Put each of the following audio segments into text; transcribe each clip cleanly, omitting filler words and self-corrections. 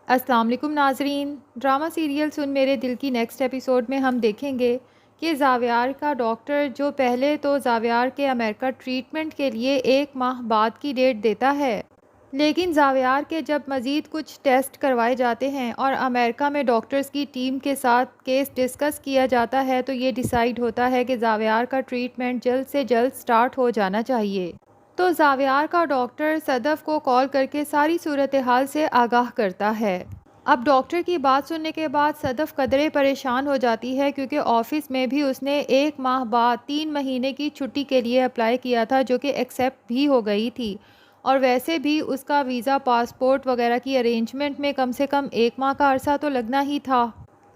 السلام علیکم ناظرین، ڈرامہ سیریل سن میرے دل کی نیکسٹ ایپیسوڈ میں ہم دیکھیں گے کہ زاویار کا ڈاکٹر جو پہلے تو زاویار کے امریکہ ٹریٹمنٹ کے لیے 1 ماہ بعد کی ڈیٹ دیتا ہے، لیکن زاویار کے جب مزید کچھ ٹیسٹ کروائے جاتے ہیں اور امریکہ میں ڈاکٹرز کی ٹیم کے ساتھ کیس ڈسکس کیا جاتا ہے تو یہ ڈیسائیڈ ہوتا ہے کہ زاویار کا ٹریٹمنٹ جلد سے جلد سٹارٹ ہو جانا چاہیے۔ تو زاویار کا ڈاکٹر صدف کو کال کر کے ساری صورتحال سے آگاہ کرتا ہے۔ اب ڈاکٹر کی بات سننے کے بعد صدف قدرے پریشان ہو جاتی ہے کیونکہ آفس میں بھی اس نے 1 ماہ بعد 3 مہینے کی چھٹی کے لیے اپلائی کیا تھا جو کہ ایکسیپٹ بھی ہو گئی تھی، اور ویسے بھی اس کا ویزا پاسپورٹ وغیرہ کی ارینجمنٹ میں کم سے کم 1 ماہ کا عرصہ تو لگنا ہی تھا۔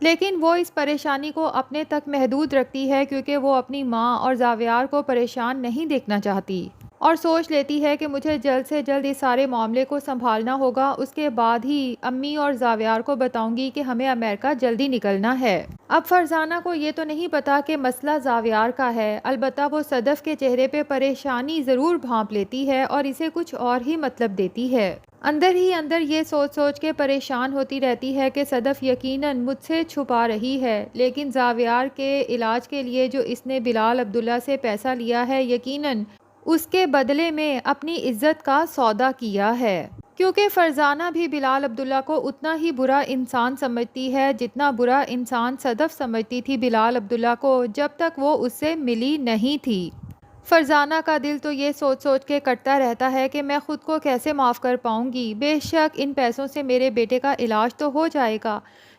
لیکن وہ اس پریشانی کو اپنے تک محدود رکھتی ہے کیونکہ وہ اپنی ماں اور زاویار کو پریشان نہیں دیکھنا چاہتی، اور سوچ لیتی ہے کہ مجھے جلد سے جلد اس سارے معاملے کو سنبھالنا ہوگا، اس کے بعد ہی امی اور زاویار کو بتاؤں گی کہ ہمیں امریکہ جلدی نکلنا ہے۔ اب فرزانہ کو یہ تو نہیں پتا کہ مسئلہ زاویار کا ہے، البتہ وہ صدف کے چہرے پہ پریشانی ضرور بھانپ لیتی ہے اور اسے کچھ اور ہی مطلب دیتی ہے۔ اندر ہی اندر یہ سوچ سوچ کے پریشان ہوتی رہتی ہے کہ صدف یقیناً مجھ سے چھپا رہی ہے، لیکن زاویار کے علاج کے لیے جو اس نے بلال عبداللہ سے پیسہ لیا ہے یقیناً اس کے بدلے میں اپنی عزت کا سودا کیا ہے، کیونکہ فرزانہ بھی بلال عبداللہ کو اتنا ہی برا انسان سمجھتی ہے جتنا برا انسان صدف سمجھتی تھی بلال عبداللہ کو جب تک وہ اس سے ملی نہیں تھی۔ فرزانہ کا دل تو یہ سوچ سوچ کے کٹتا رہتا ہے کہ میں خود کو کیسے معاف کر پاؤں گی، بے شک ان پیسوں سے میرے بیٹے کا علاج تو ہو جائے گا،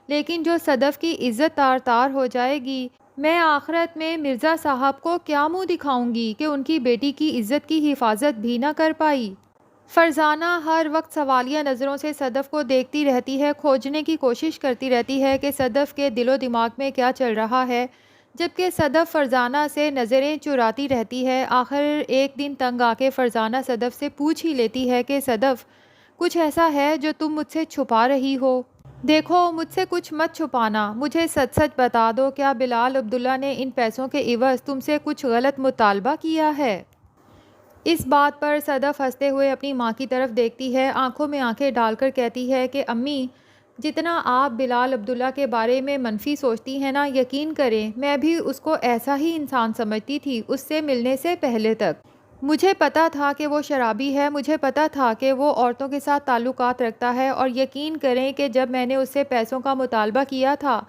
لیکن جو صدف کی عزت تار تار ہو جائے گی، میں آخرت میں مرزا صاحب کو کیا منہ دکھاؤں گی کہ ان کی بیٹی کی عزت کی حفاظت بھی نہ کر پائی۔ فرزانہ ہر وقت سوالیہ نظروں سے صدف کو دیکھتی رہتی ہے، کھوجنے کی کوشش کرتی رہتی ہے کہ صدف کے دل و دماغ میں کیا چل رہا ہے، جبکہ صدف فرزانہ سے نظریں چراتی رہتی ہے۔ آخر ایک دن تنگ آ کے فرزانہ صدف سے پوچھ ہی لیتی ہے کہ صدف، کچھ ایسا ہے جو تم مجھ سے چھپا رہی ہو؟ دیکھو، مجھ سے کچھ مت چھپانا، مجھے سچ سچ بتا دو، کیا بلال عبداللہ نے ان پیسوں کے عوض تم سے کچھ غلط مطالبہ کیا ہے؟ اس بات پر صدف ہنستے ہوئے اپنی ماں کی طرف دیکھتی ہے، آنکھوں میں آنکھیں ڈال کر کہتی ہے کہ امی، جتنا آپ بلال عبداللہ کے بارے میں منفی سوچتی ہیں نا، یقین کریں میں بھی اس کو ایسا ہی انسان سمجھتی تھی اس سے ملنے سے پہلے تک۔ مجھے پتا تھا کہ وہ شرابی ہے، مجھے پتا تھا کہ وہ عورتوں کے ساتھ تعلقات رکھتا ہے، اور یقین کریں کہ جب میں نے اس سے پیسوں کا مطالبہ کیا تھا،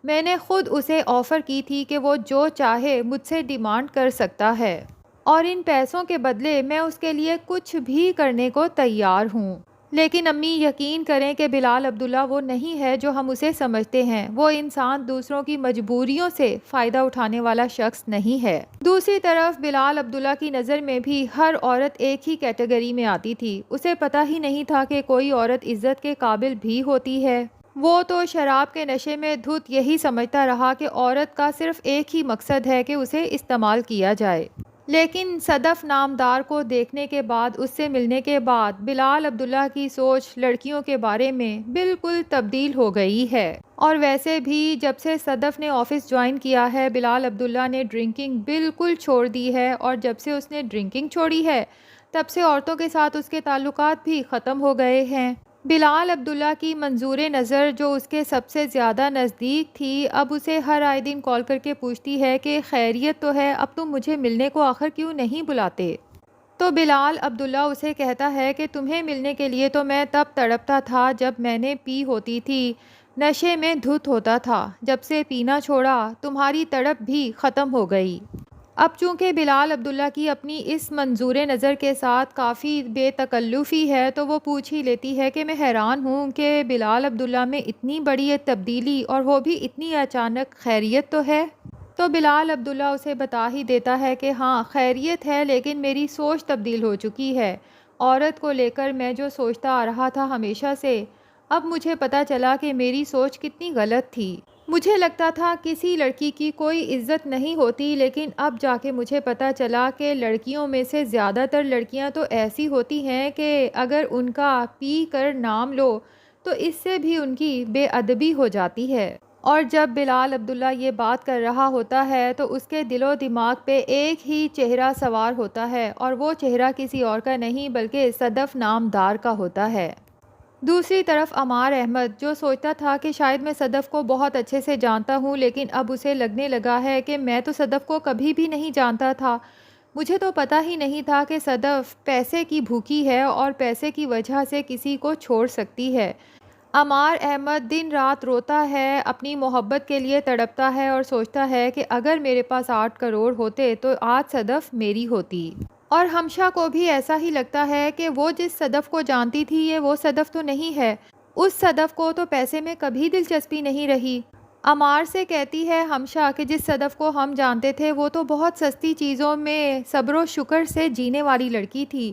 میں نے خود اسے آفر کی تھی کہ وہ جو چاہے مجھ سے ڈیمانڈ کر سکتا ہے، اور ان پیسوں کے بدلے میں اس کے لیے کچھ بھی کرنے کو تیار ہوں۔ لیکن امی، یقین کریں کہ بلال عبداللہ وہ نہیں ہے جو ہم اسے سمجھتے ہیں، وہ انسان دوسروں کی مجبوریوں سے فائدہ اٹھانے والا شخص نہیں ہے۔ دوسری طرف بلال عبداللہ کی نظر میں بھی ہر عورت ایک ہی کیٹیگری میں آتی تھی، اسے پتہ ہی نہیں تھا کہ کوئی عورت عزت کے قابل بھی ہوتی ہے۔ وہ تو شراب کے نشے میں دھت یہی سمجھتا رہا کہ عورت کا صرف ایک ہی مقصد ہے کہ اسے استعمال کیا جائے۔ لیکن صدف نامدار کو دیکھنے کے بعد، اس سے ملنے کے بعد، بلال عبداللہ کی سوچ لڑکیوں کے بارے میں بالکل تبدیل ہو گئی ہے۔ اور ویسے بھی جب سے صدف نے آفس جوائن کیا ہے، بلال عبداللہ نے ڈرنکنگ بالکل چھوڑ دی ہے، اور جب سے اس نے ڈرنکنگ چھوڑی ہے تب سے عورتوں کے ساتھ اس کے تعلقات بھی ختم ہو گئے ہیں۔ بلال عبداللہ کی منظور نظر جو اس کے سب سے زیادہ نزدیک تھی، اب اسے ہر آئے دن کال کر کے پوچھتی ہے کہ خیریت تو ہے، اب تم مجھے ملنے کو آخر کیوں نہیں بلاتے؟ تو بلال عبداللہ اسے کہتا ہے کہ تمہیں ملنے کے لیے تو میں تب تڑپتا تھا جب میں نے پی ہوتی تھی، نشے میں دھت ہوتا تھا، جب سے پینا چھوڑا تمہاری تڑپ بھی ختم ہو گئی۔ اب چونکہ بلال عبداللہ کی اپنی اس منظور نظر کے ساتھ کافی بے تکلفی ہے تو وہ پوچھ ہی لیتی ہے کہ میں حیران ہوں کہ بلال عبداللہ میں اتنی بڑی تبدیلی، اور وہ بھی اتنی اچانک، خیریت تو ہے؟ تو بلال عبداللہ اسے بتا ہی دیتا ہے کہ ہاں خیریت ہے، لیکن میری سوچ تبدیل ہو چکی ہے، عورت کو لے کر میں جو سوچتا آ رہا تھا ہمیشہ سے، اب مجھے پتا چلا کہ میری سوچ کتنی غلط تھی۔ مجھے لگتا تھا کسی لڑکی کی کوئی عزت نہیں ہوتی، لیکن اب جا کے مجھے پتا چلا کہ لڑکیوں میں سے زیادہ تر لڑکیاں تو ایسی ہوتی ہیں کہ اگر ان کا پی کر نام لو تو اس سے بھی ان کی بے ادبی ہو جاتی ہے۔ اور جب بلال عبداللہ یہ بات کر رہا ہوتا ہے تو اس کے دل و دماغ پہ ایک ہی چہرہ سوار ہوتا ہے، اور وہ چہرہ کسی اور کا نہیں بلکہ صدف نامدار کا ہوتا ہے۔ دوسری طرف عمار احمد جو سوچتا تھا کہ شاید میں صدف کو بہت اچھے سے جانتا ہوں، لیکن اب اسے لگنے لگا ہے کہ میں تو صدف کو کبھی بھی نہیں جانتا تھا، مجھے تو پتہ ہی نہیں تھا کہ صدف پیسے کی بھوکی ہے اور پیسے کی وجہ سے کسی کو چھوڑ سکتی ہے۔ عمار احمد دن رات روتا ہے، اپنی محبت کے لیے تڑپتا ہے اور سوچتا ہے کہ اگر میرے پاس 8 کروڑ ہوتے تو آج صدف میری ہوتی۔ اور ہمشا کو بھی ایسا ہی لگتا ہے کہ وہ جس صدف کو جانتی تھی یہ وہ صدف تو نہیں ہے، اس صدف کو تو پیسے میں کبھی دلچسپی نہیں رہی۔ عمار سے کہتی ہے ہمشا کہ جس صدف کو ہم جانتے تھے وہ تو بہت سستی چیزوں میں صبر و شکر سے جینے والی لڑکی تھی۔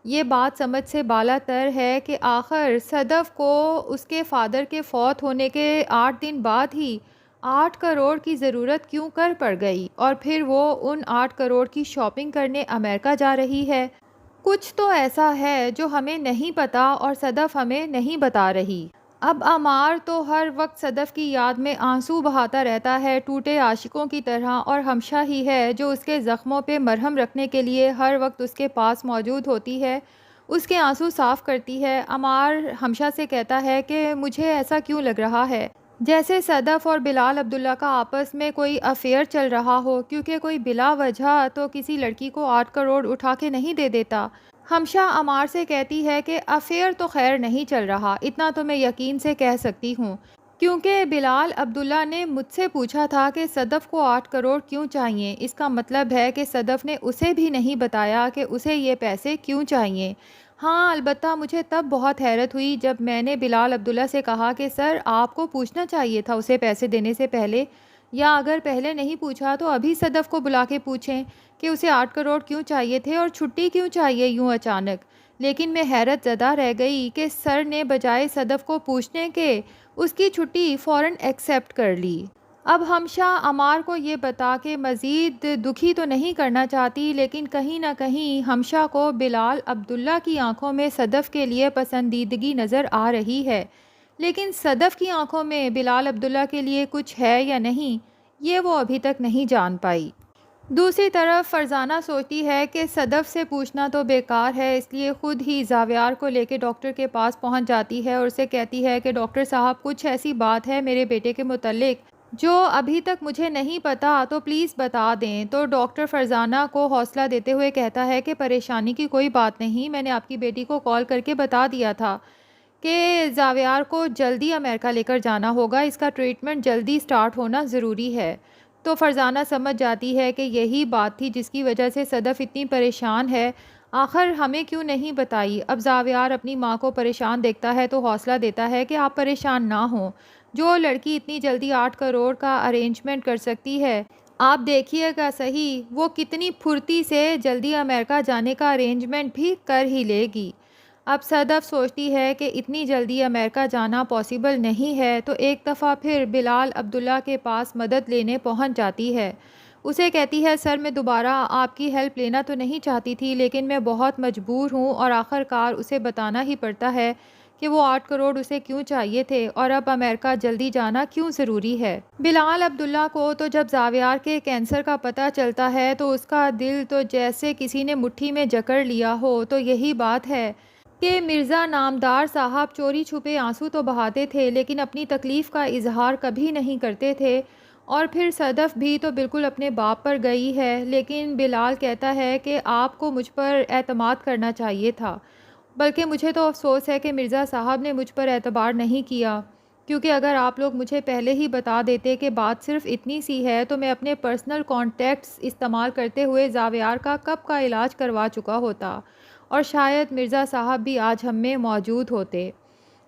یہ بات سمجھ سے بالا تر ہے کہ آخر صدف کو اس کے فادر کے فوت ہونے کے 8 دن بعد ہی 8 کروڑ کی ضرورت کیوں کر پڑ گئی، اور پھر وہ ان 8 کروڑ کی شاپنگ کرنے امریکہ جا رہی ہے۔ کچھ تو ایسا ہے جو ہمیں نہیں پتہ اور صدف ہمیں نہیں بتا رہی۔ اب عمار تو ہر وقت صدف کی یاد میں آنسو بہاتا رہتا ہے ٹوٹے عاشقوں کی طرح، اور ہمشا ہی ہے جو اس کے زخموں پہ مرہم رکھنے کے لیے ہر وقت اس کے پاس موجود ہوتی ہے، اس کے آنسو صاف کرتی ہے۔ عمار ہمشا سے کہتا ہے کہ مجھے ایسا کیوں لگ رہا ہے جیسے صدف اور بلال عبداللہ کا آپس میں کوئی افیئر چل رہا ہو، کیونکہ کوئی بلا وجہ تو کسی لڑکی کو 8 کروڑ اٹھا کے نہیں دے دیتا۔ ہمشا عمار سے کہتی ہے کہ افیئر تو خیر نہیں چل رہا، اتنا تو میں یقین سے کہہ سکتی ہوں، کیونکہ بلال عبداللہ نے مجھ سے پوچھا تھا کہ صدف کو 8 کروڑ کیوں چاہیے۔ اس کا مطلب ہے کہ صدف نے اسے بھی نہیں بتایا کہ اسے یہ پیسے کیوں چاہیے۔ ہاں، البتہ مجھے تب بہت حیرت ہوئی جب میں نے بلال عبداللہ سے کہا کہ سر آپ کو پوچھنا چاہیے تھا اسے پیسے دینے سے پہلے، یا اگر پہلے نہیں پوچھا تو ابھی صدف کو بلا کے پوچھیں کہ اسے 8 کروڑ کیوں چاہیے تھے اور چھٹی کیوں چاہیے یوں اچانک۔ لیکن میں حیرت زدہ رہ گئی کہ سر نے بجائے صدف کو پوچھنے کے اس کی چھٹی فوراً ایکسیپٹ کر لی۔ اب ہمشا عمار کو یہ بتا کے مزید دکھی تو نہیں کرنا چاہتی، لیکن کہیں نہ کہیں ہمشا کو بلال عبداللہ کی آنکھوں میں صدف کے لیے پسندیدگی نظر آ رہی ہے، لیکن صدف کی آنکھوں میں بلال عبداللہ کے لیے کچھ ہے یا نہیں یہ وہ ابھی تک نہیں جان پائی۔ دوسری طرف فرزانہ سوچتی ہے کہ صدف سے پوچھنا تو بیکار ہے، اس لیے خود ہی زاویار کو لے کے ڈاکٹر کے پاس پہنچ جاتی ہے اور اسے کہتی ہے کہ ڈاکٹر صاحب کچھ ایسی بات ہے میرے بیٹے کے متعلق جو ابھی تک مجھے نہیں پتا، تو پلیز بتا دیں۔ تو ڈاکٹر فرزانہ کو حوصلہ دیتے ہوئے کہتا ہے کہ پریشانی کی کوئی بات نہیں، میں نے آپ کی بیٹی کو کال کر کے بتا دیا تھا کہ زاویار کو جلدی امریکہ لے کر جانا ہوگا، اس کا ٹریٹمنٹ جلدی سٹارٹ ہونا ضروری ہے۔ تو فرزانہ سمجھ جاتی ہے کہ یہی بات تھی جس کی وجہ سے صدف اتنی پریشان ہے، آخر ہمیں کیوں نہیں بتائی۔ اب زاویار اپنی ماں کو پریشان دیکھتا ہے تو حوصلہ دیتا ہے کہ آپ پریشان نہ ہوں، جو لڑکی اتنی جلدی 8 کروڑ کا ارینجمنٹ کر سکتی ہے، آپ دیکھیے گا صحیح وہ کتنی پھرتی سے جلدی امریکہ جانے کا ارینجمنٹ بھی کر ہی لے گی۔ اب صدف سوچتی ہے کہ اتنی جلدی امریکہ جانا پاسبل نہیں ہے، تو ایک دفعہ پھر بلال عبداللہ کے پاس مدد لینے پہنچ جاتی ہے۔ اسے کہتی ہے سر میں دوبارہ آپ کی ہیلپ لینا تو نہیں چاہتی تھی، لیکن میں بہت مجبور ہوں، اور آخر کار اسے بتانا ہی پڑتا ہے کہ وہ 8 کروڑ اسے کیوں چاہیے تھے اور اب امریکہ جلدی جانا کیوں ضروری ہے۔ بلال عبداللہ کو تو جب زاویار کے کینسر کا پتہ چلتا ہے تو اس کا دل تو جیسے کسی نے مٹھی میں جکڑ لیا ہو۔ تو یہی بات ہے کہ مرزا نامدار صاحب چوری چھپے آنسو تو بہاتے تھے لیکن اپنی تکلیف کا اظہار کبھی نہیں کرتے تھے، اور پھر صدف بھی تو بالکل اپنے باپ پر گئی ہے، لیکن بلال کہتا ہے کہ آپ کو مجھ پر اعتماد کرنا چاہیے تھا، بلکہ مجھے تو افسوس ہے کہ مرزا صاحب نے مجھ پر اعتبار نہیں کیا، کیونکہ اگر آپ لوگ مجھے پہلے ہی بتا دیتے کہ بات صرف اتنی سی ہے تو میں اپنے پرسنل کانٹیکٹس استعمال کرتے ہوئے زاویار کا کب کا علاج کروا چکا ہوتا، اور شاید مرزا صاحب بھی آج ہم میں موجود ہوتے۔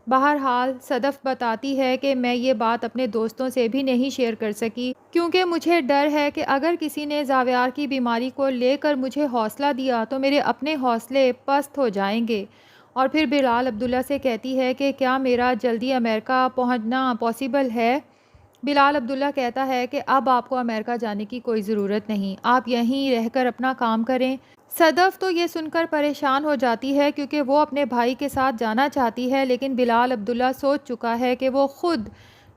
بہرحال صدف بتاتی ہے کہ میں یہ بات اپنے دوستوں سے بھی نہیں شیئر کر سکی، کیونکہ مجھے ڈر ہے کہ اگر کسی نے زاویار کی بیماری کو لے کر مجھے حوصلہ دیا تو میرے اپنے حوصلے پست ہو جائیں گے۔ اور پھر بلال عبداللہ سے کہتی ہے کہ کیا میرا جلدی امریکہ پہنچنا پاسبل ہے؟ بلال عبداللہ کہتا ہے کہ اب آپ کو امریکہ جانے کی کوئی ضرورت نہیں، آپ یہیں رہ کر اپنا کام کریں۔ صدف تو یہ سن کر پریشان ہو جاتی ہے کیونکہ وہ اپنے بھائی کے ساتھ جانا چاہتی ہے، لیکن بلال عبداللہ سوچ چکا ہے کہ وہ خود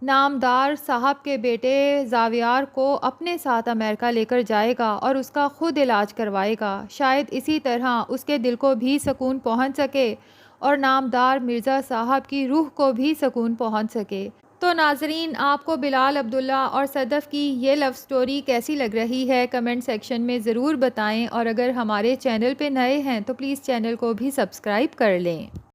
نامدار صاحب کے بیٹے زاویار کو اپنے ساتھ امریکہ لے کر جائے گا اور اس کا خود علاج کروائے گا، شاید اسی طرح اس کے دل کو بھی سکون پہنچ سکے اور نامدار مرزا صاحب کی روح کو بھی سکون پہنچ سکے۔ تو ناظرین، آپ کو بلال عبداللہ اور صدف کی یہ لو سٹوری کیسی لگ رہی ہے کمنٹ سیکشن میں ضرور بتائیں، اور اگر ہمارے چینل پہ نئے ہیں تو پلیز چینل کو بھی سبسکرائب کر لیں۔